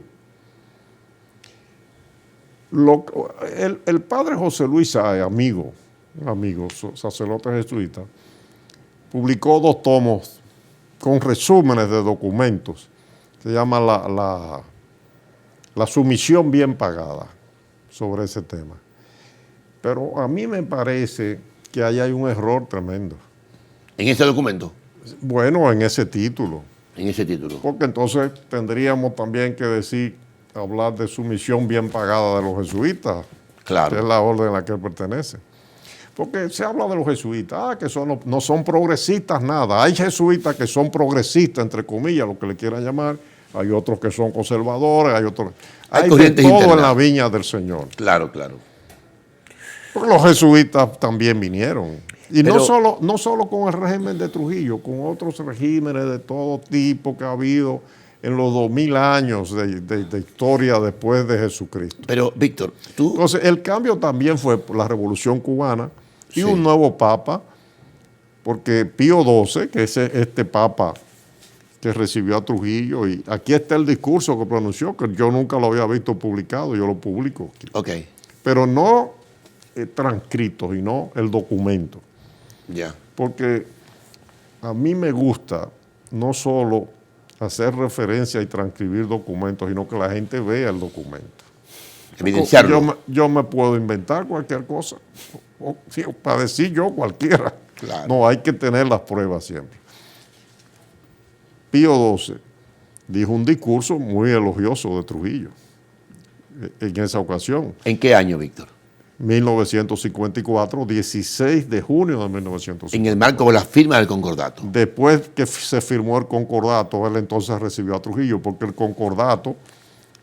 El padre José Luis Sáez, amigo, sacerdote jesuita, publicó 2 tomos con resúmenes de documentos. Se llama la sumisión bien pagada sobre ese tema. Pero a mí me parece que ahí hay un error tremendo. En ese documento, Bueno, en ese título. en ese título. Porque entonces tendríamos también que hablar de su misión bien pagada de los jesuitas, Claro. que es la orden a la que él pertenece. Porque se habla de los jesuitas, que no son progresistas nada. Hay jesuitas que son progresistas, entre comillas, lo que le quieran llamar. Hay otros que son conservadores, hay de corrientes todo internas en la viña del Señor. Claro, claro. Porque los jesuitas también vinieron. Y Pero, no solo con el régimen de Trujillo, con otros regímenes de todo tipo que ha habido en los 2000 años de historia después de Jesucristo. pero Víctor, tú... Entonces, el cambio también fue por la Revolución Cubana y Sí. un nuevo papa, porque Pío XII, que es este papa que recibió a Trujillo, y aquí está el discurso que pronunció, que yo nunca lo había visto publicado, yo lo publico aquí. Ok, Pero no transcrito, sino el documento. ya. Porque a mí me gusta no solo hacer referencia y transcribir documentos, sino que la gente vea el documento. Evidenciarlo. Yo me puedo inventar cualquier cosa, sí, para decir yo cualquiera. Claro. No, hay que tener las pruebas siempre. Pío XII dijo un discurso muy elogioso de Trujillo en esa ocasión. ¿En qué año, Víctor? 1954, 16 de junio de 1954. En el marco de la firma del concordato. Después que se firmó el concordato, él entonces recibió a Trujillo, porque el concordato,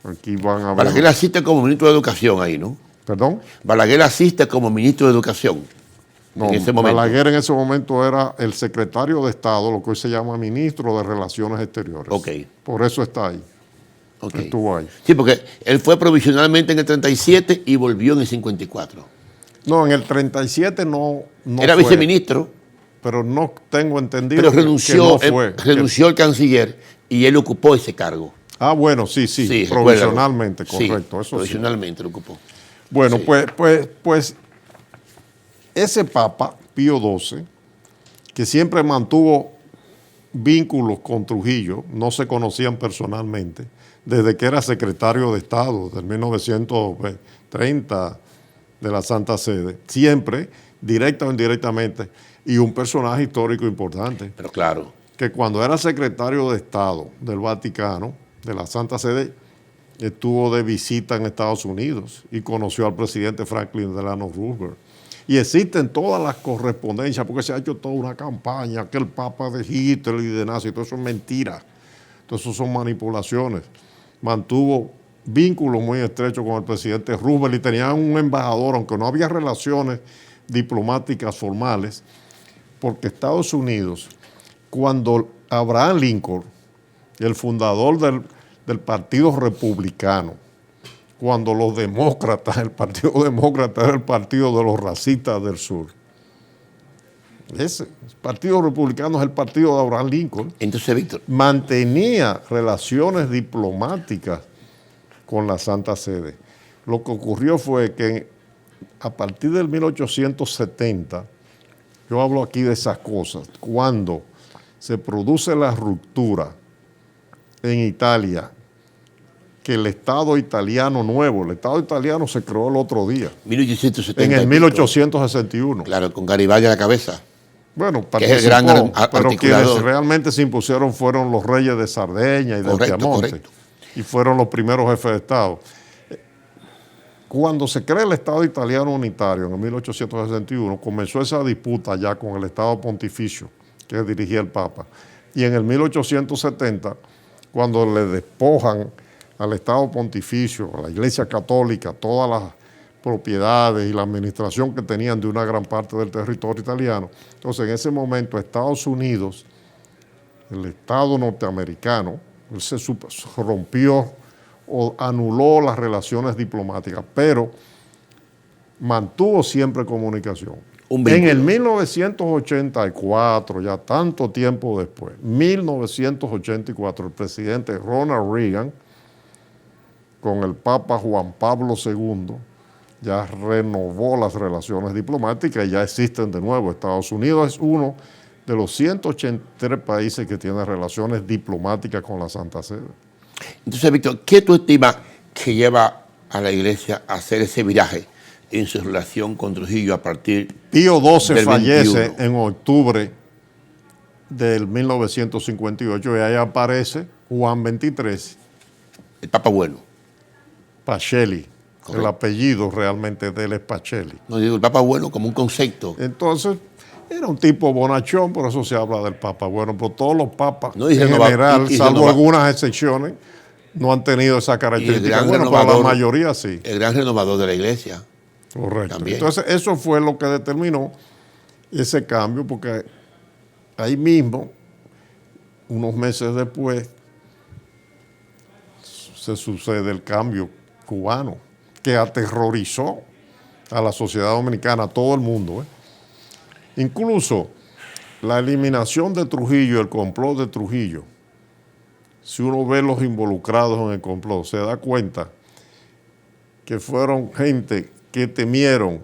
aquí van a ver... Balaguer asiste como ministro de Educación ahí, ¿no? ¿Perdón? Balaguer asiste como ministro de Educación No, en ese momento. Balaguer en ese momento era el secretario de Estado, lo que hoy se llama ministro de Relaciones Exteriores. Ok. Por eso está ahí. Ok. Estuvo ahí. Sí, porque él fue provisionalmente en el 37 y volvió en el 54. No, en el 37 no Era fue, viceministro, pero no tengo entendido pero que renunció, no fue. renunció el canciller y él ocupó ese cargo. Ah, bueno, sí, Sí, provisionalmente, recuérdalo. correcto, Sí, eso sí. provisionalmente lo ocupó. Bueno, Sí. pues ese Papa, Pío XII, que siempre mantuvo vínculos con Trujillo, no se conocían personalmente, desde que era secretario de Estado, del 1930 de la Santa Sede, siempre, directa o indirectamente, y un personaje histórico importante, Pero claro, que cuando era secretario de Estado del Vaticano, de la Santa Sede, estuvo de visita en Estados Unidos y conoció al presidente Franklin Delano Roosevelt. Y existen todas las correspondencias, porque se ha hecho toda una campaña, que el Papa de Hitler y de Nazi, todo eso es mentira, todo eso son manipulaciones. Mantuvo vínculos muy estrechos con el presidente Roosevelt y tenía un embajador, aunque no había relaciones diplomáticas formales, porque Estados Unidos, cuando Abraham Lincoln, el fundador del Partido Republicano, cuando los demócratas, el Partido Demócrata era el partido de los racistas del sur. Ese Partido Republicano es el partido de Abraham Lincoln. entonces, Víctor, Mantenía relaciones diplomáticas con la Santa Sede. Lo que ocurrió fue que a partir del 1870, yo hablo aquí de esas cosas, cuando se produce la ruptura en Italia, que el Estado italiano nuevo, el Estado italiano se creó el otro día, 1870. en el y pico. 1861. Claro, con Garibaldi a la cabeza. Bueno, Que es el gran participó, pero articulador. quienes realmente se impusieron fueron los reyes de Sardeña y de Correcto, Piamonte, correcto. y fueron los primeros jefes de Estado. Cuando se crea el Estado italiano unitario en el 1861, comenzó esa disputa ya con el Estado pontificio que dirigía el Papa. Y en el 1870, cuando le despojan al Estado pontificio, a la Iglesia Católica, todas las propiedades y la administración que tenían de una gran parte del territorio italiano, entonces en ese momento Estados Unidos, el Estado norteamericano, se rompió o anuló las relaciones diplomáticas, pero mantuvo siempre comunicación. Un vínculo. En el 1984, ya tanto tiempo después, 1984, el presidente Ronald Reagan, con el Papa Juan Pablo II, ya renovó las relaciones diplomáticas y ya existen de nuevo. Estados Unidos es uno de los 183 países que tienen relaciones diplomáticas con la Santa Sede. Entonces, Víctor, ¿qué tú estimas que lleva a la iglesia a hacer ese viraje en su relación con Trujillo a partir Pío XII del fallece 21. en octubre del 1958 y ahí aparece Juan XXIII El Papa Bueno. Pacelli. Correcto. El apellido realmente de él es Pacelli. No digo el Papa Bueno como un concepto. Entonces, era un tipo bonachón, por eso se habla del Papa Bueno, pero todos los papas No, y en renova- general, y salvo renova- algunas excepciones, no han tenido esa Y el característica. gran Bueno, para la renovador, mayoría sí. el gran renovador de la iglesia. Correcto. También. Entonces, eso fue lo que determinó ese cambio, porque ahí mismo, unos meses después, se sucede el cambio cubano, que aterrorizó a la sociedad dominicana, a todo el mundo. Incluso la eliminación de Trujillo, el complot de Trujillo, si uno ve los involucrados en el complot, se da cuenta que fueron gente que temieron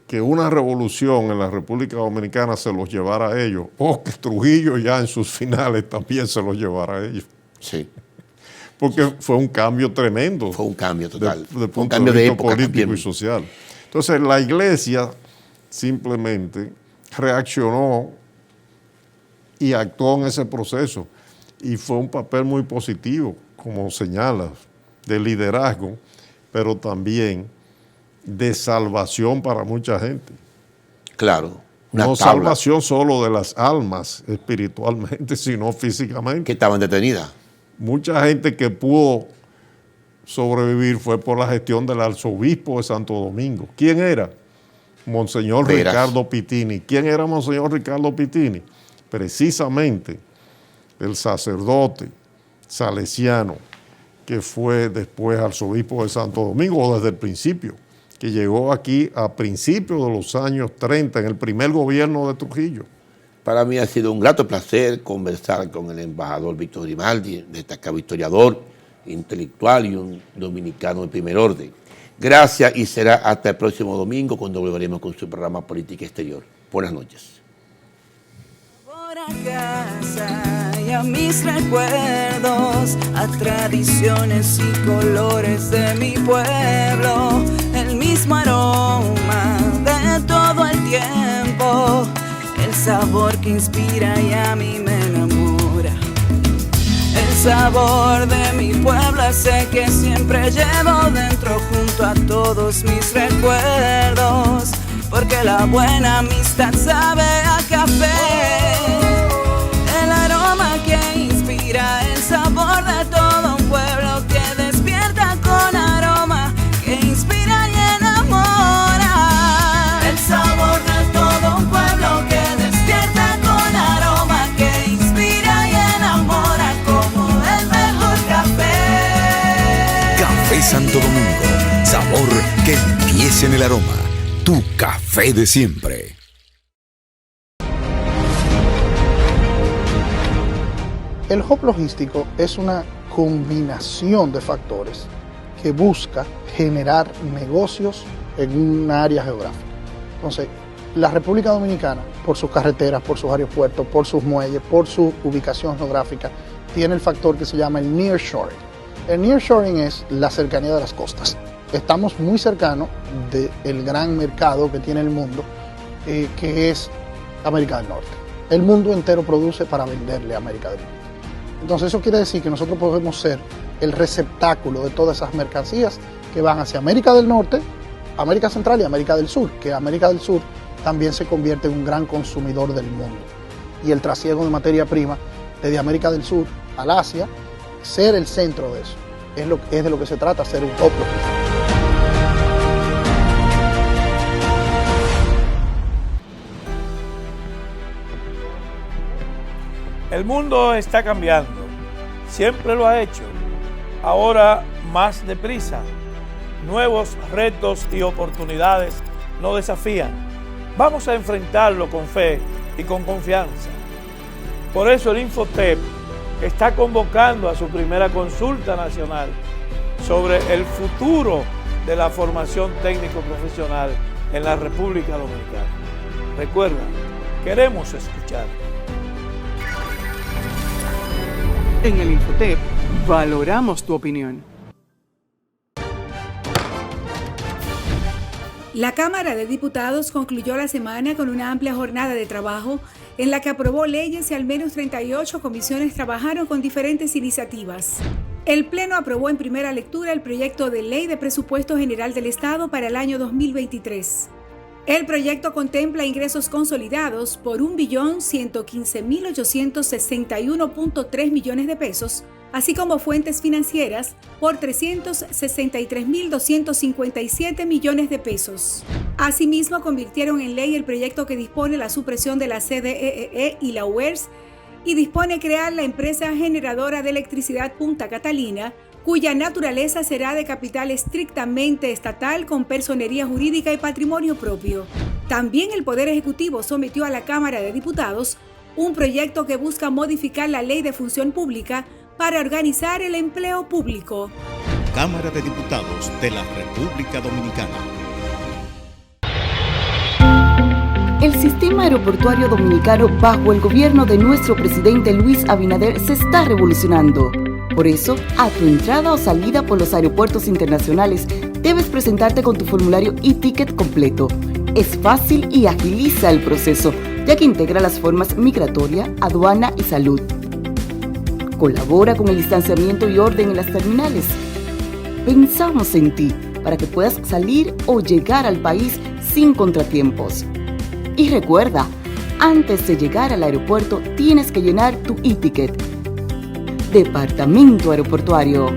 que una revolución en la República Dominicana se los llevara a ellos, o que Trujillo ya en sus finales también se los llevara a ellos. Sí, Porque fue un cambio tremendo. fue un cambio total. De Fue un punto cambio de vista época político también. y social. Entonces la iglesia simplemente reaccionó y actuó en ese proceso. Y fue un papel muy positivo, como señalas, de liderazgo, pero también de salvación para mucha gente. Claro. Una No tabla salvación solo de las almas espiritualmente, sino físicamente. que estaban detenidas. Mucha gente que pudo sobrevivir fue por la gestión del arzobispo de Santo Domingo. ¿Quién era? Monseñor Veras. Ricardo Pitini. ¿Quién era Monseñor Ricardo Pitini? Precisamente el sacerdote salesiano que fue después arzobispo de Santo Domingo, desde el principio, que llegó aquí a principios de los años 30, en el primer gobierno de Trujillo. Para mí ha sido un grato placer conversar con el embajador Víctor Grimaldi, destacado historiador, intelectual y un dominicano de primer orden. Gracias y será hasta el próximo domingo cuando volveremos con su programa Política Exterior. Buenas noches. Por a casa y a mis recuerdos, a tradiciones y colores de mi pueblo, el mismo aroma de todo el tiempo, el sabor que inspira y a mí me enamora. El sabor de mi pueblo sé que siempre llevo dentro junto a todos mis recuerdos, porque la buena amistad sabe a café. El aroma que inspira, el sabor de todo un pueblo que despierta con aroma, que inspira y enamora. El sabor de todo un pueblo que despierta con aroma, que inspira y enamora como el mejor café. Café Santo Domingo, sabor que empieza en el aroma. Tu café de siempre. El hub logístico es una combinación de factores que busca generar negocios en un área geográfica. Entonces, la República Dominicana, por sus carreteras, por sus aeropuertos, por sus muelles, por su ubicación geográfica, tiene el factor que se llama el nearshoring. El nearshoring es la cercanía de las costas. Estamos muy cercanos del gran mercado que tiene el mundo, que es América del Norte. El mundo entero produce para venderle a América del Norte. Entonces eso quiere decir que nosotros podemos ser el receptáculo de todas esas mercancías que van hacia América del Norte, América Central y América del Sur, que América del Sur también se convierte en un gran consumidor del mundo. Y el trasiego de materia prima desde América del Sur al Asia, ser el centro de eso, es de lo que se trata, ser un hub logístico. El mundo está cambiando, siempre lo ha hecho, ahora más deprisa. Nuevos retos y oportunidades nos desafían. Vamos a enfrentarlo con fe y con confianza. Por eso el Infotep está convocando a su primera consulta nacional sobre el futuro de la formación técnico-profesional en la República Dominicana. Recuerda, queremos escuchar. En el Infotep valoramos tu opinión. La Cámara de Diputados concluyó la semana con una amplia jornada de trabajo en la que aprobó leyes y al menos 38 comisiones trabajaron con diferentes iniciativas. El Pleno aprobó en primera lectura el proyecto de Ley de Presupuesto General del Estado para el año 2023. El proyecto contempla ingresos consolidados por 1.115.861.3 millones de pesos, así como fuentes financieras por 363.257 millones de pesos. Asimismo, convirtieron en ley el proyecto que dispone la supresión de la CDEE y la UERS y dispone crear la empresa generadora de electricidad Punta Catalina, cuya naturaleza será de capital estrictamente estatal con personería jurídica y patrimonio propio. También el Poder Ejecutivo sometió a la Cámara de Diputados un proyecto que busca modificar la Ley de Función Pública para organizar el empleo público. Cámara de Diputados de la República Dominicana. El sistema aeroportuario dominicano bajo el gobierno de nuestro presidente Luis Abinader se está revolucionando. Por eso, a tu entrada o salida por los aeropuertos internacionales, debes presentarte con tu formulario e-ticket completo. Es fácil y agiliza el proceso, ya que integra las formas migratoria, aduana y salud. Colabora con el distanciamiento y orden en las terminales. Pensamos en ti para que puedas salir o llegar al país sin contratiempos. Y recuerda, antes de llegar al aeropuerto tienes que llenar tu e-ticket. Departamento Aeroportuario.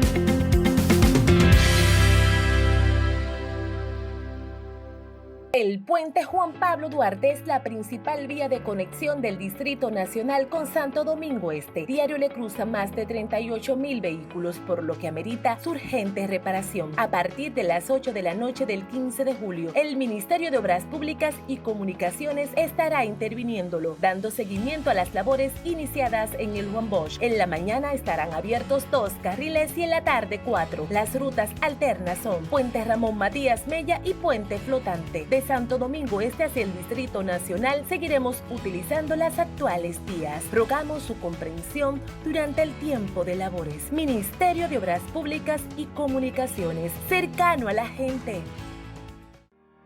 El puente Juan Pablo Duarte es la principal vía de conexión del Distrito Nacional con Santo Domingo Este. Diario le cruzan más de 38,000 vehículos, por lo que amerita su urgente reparación. A partir de las 8 de la noche del 15 de julio, el Ministerio de Obras Públicas y Comunicaciones estará interviniéndolo, dando seguimiento a las labores iniciadas en el Juan Bosch. En la mañana estarán abiertos 2 carriles y en la tarde 4. Las rutas alternas son Puente Ramón Matías Mella y Puente Flotante. De Santo Domingo Este hacia el Distrito Nacional seguiremos utilizando las actuales vías. Rogamos su comprensión durante el tiempo de labores. Ministerio de Obras Públicas y Comunicaciones, cercano a la gente.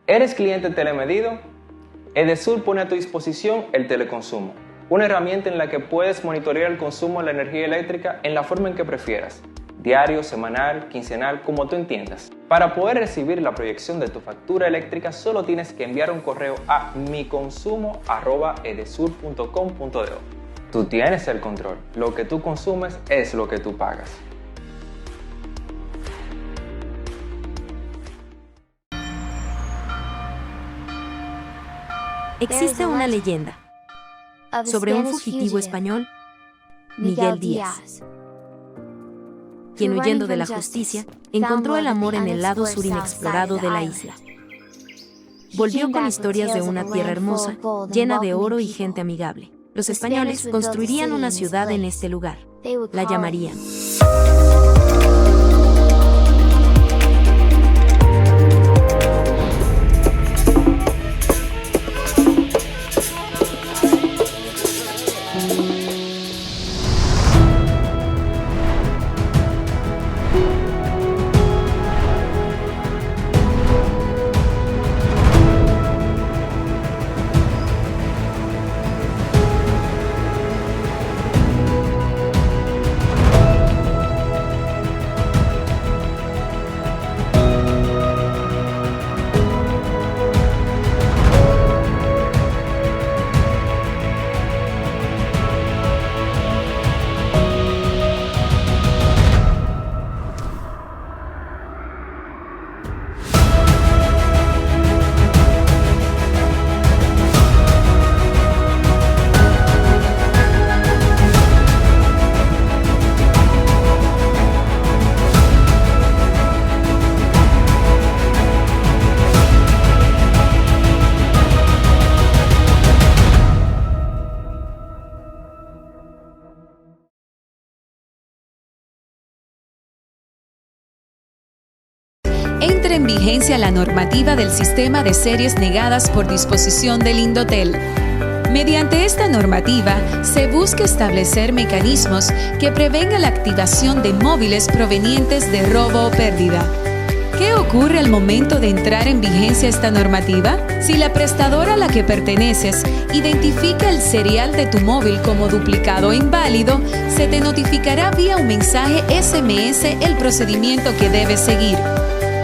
¿Eres cliente telemedido? Edesur pone a tu disposición el teleconsumo, una herramienta en la que puedes monitorear el consumo de la energía eléctrica en la forma en que prefieras, diario, semanal, quincenal, como tú entiendas. Para poder recibir la proyección de tu factura eléctrica, solo tienes que enviar un correo a miconsumo@edesur.com.do. Tú tienes el control. Lo que tú consumes es lo que tú pagas. Existe una leyenda sobre un fugitivo español, Miguel Díaz, quien huyendo de la justicia, encontró el amor en el lado sur inexplorado de la isla. Volvió con historias de una tierra hermosa, llena de oro y gente amigable. Los españoles construirían una ciudad en este lugar. La llamarían Entra en vigencia la normativa del sistema de series negadas por disposición del Indotel. Mediante esta normativa, se busca establecer mecanismos que prevengan la activación de móviles provenientes de robo o pérdida. ¿Qué ocurre al momento de entrar en vigencia esta normativa? Si la prestadora a la que perteneces identifica el serial de tu móvil como duplicado o inválido, se te notificará vía un mensaje SMS el procedimiento que debes seguir.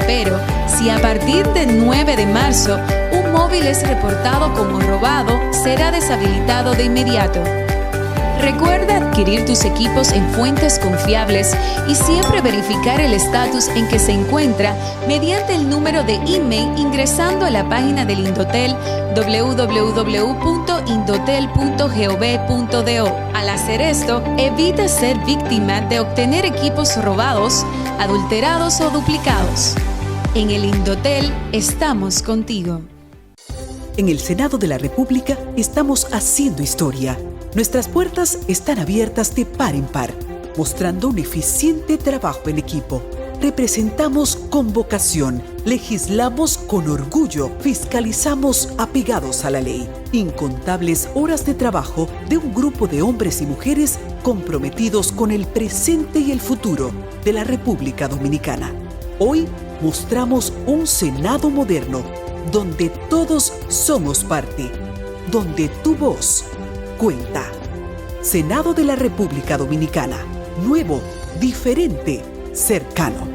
Pero si a partir del 9 de marzo un móvil es reportado como robado, será deshabilitado de inmediato. Recuerda adquirir tus equipos en fuentes confiables y siempre verificar el estatus en que se encuentra mediante el número de email ingresando a la página del Indotel www.indotel.gov.do. Al hacer esto, evita ser víctima de obtener equipos robados, adulterados o duplicados. En el Indotel estamos contigo. En el Senado de la República estamos haciendo historia. Nuestras puertas están abiertas de par en par, mostrando un eficiente trabajo en equipo. Representamos con vocación, legislamos con orgullo, fiscalizamos apegados a la ley. Incontables horas de trabajo de un grupo de hombres y mujeres comprometidos con el presente y el futuro de la República Dominicana. Hoy mostramos un Senado moderno, donde todos somos parte, donde tu voz cuenta. Senado de la República Dominicana. Nuevo, diferente, cercano.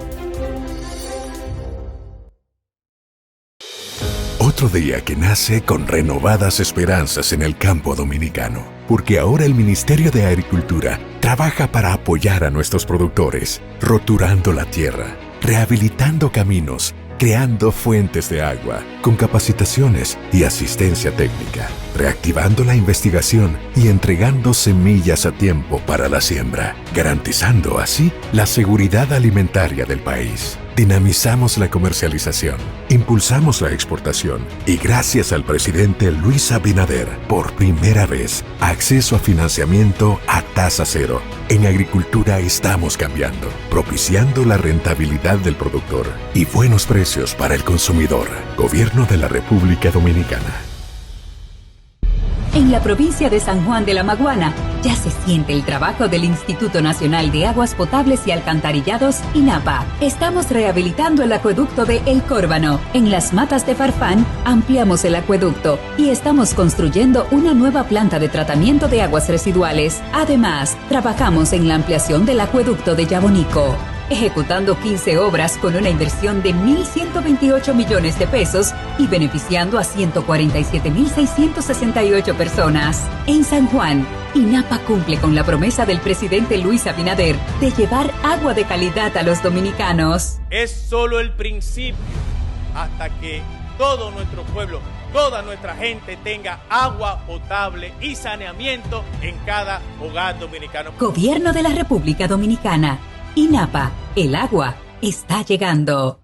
Otro día que nace con renovadas esperanzas en el campo dominicano, porque ahora el Ministerio de Agricultura trabaja para apoyar a nuestros productores, roturando la tierra, rehabilitando caminos, creando fuentes de agua, con capacitaciones y asistencia técnica, reactivando la investigación y entregando semillas a tiempo para la siembra, garantizando así la seguridad alimentaria del país. Dinamizamos la comercialización, impulsamos la exportación y gracias al presidente Luis Abinader, por primera vez, acceso a financiamiento a tasa cero. En agricultura estamos cambiando, propiciando la rentabilidad del productor y buenos precios para el consumidor. Gobierno de la República Dominicana. En la provincia de San Juan de la Maguana ya se siente el trabajo del Instituto Nacional de Aguas Potables y Alcantarillados, INAPA. Estamos rehabilitando el acueducto de El Córbano. En las Matas de Farfán ampliamos el acueducto y estamos construyendo una nueva planta de tratamiento de aguas residuales. Además, trabajamos en la ampliación del acueducto de Yabonico, ejecutando 15 obras con una inversión de 1.128 millones de pesos y beneficiando a 147.668 personas. En San Juan, INAPA cumple con la promesa del presidente Luis Abinader de llevar agua de calidad a los dominicanos. Es solo el principio hasta que todo nuestro pueblo, toda nuestra gente tenga agua potable y saneamiento en cada hogar dominicano. Gobierno de la República Dominicana. INAPA, el agua está llegando.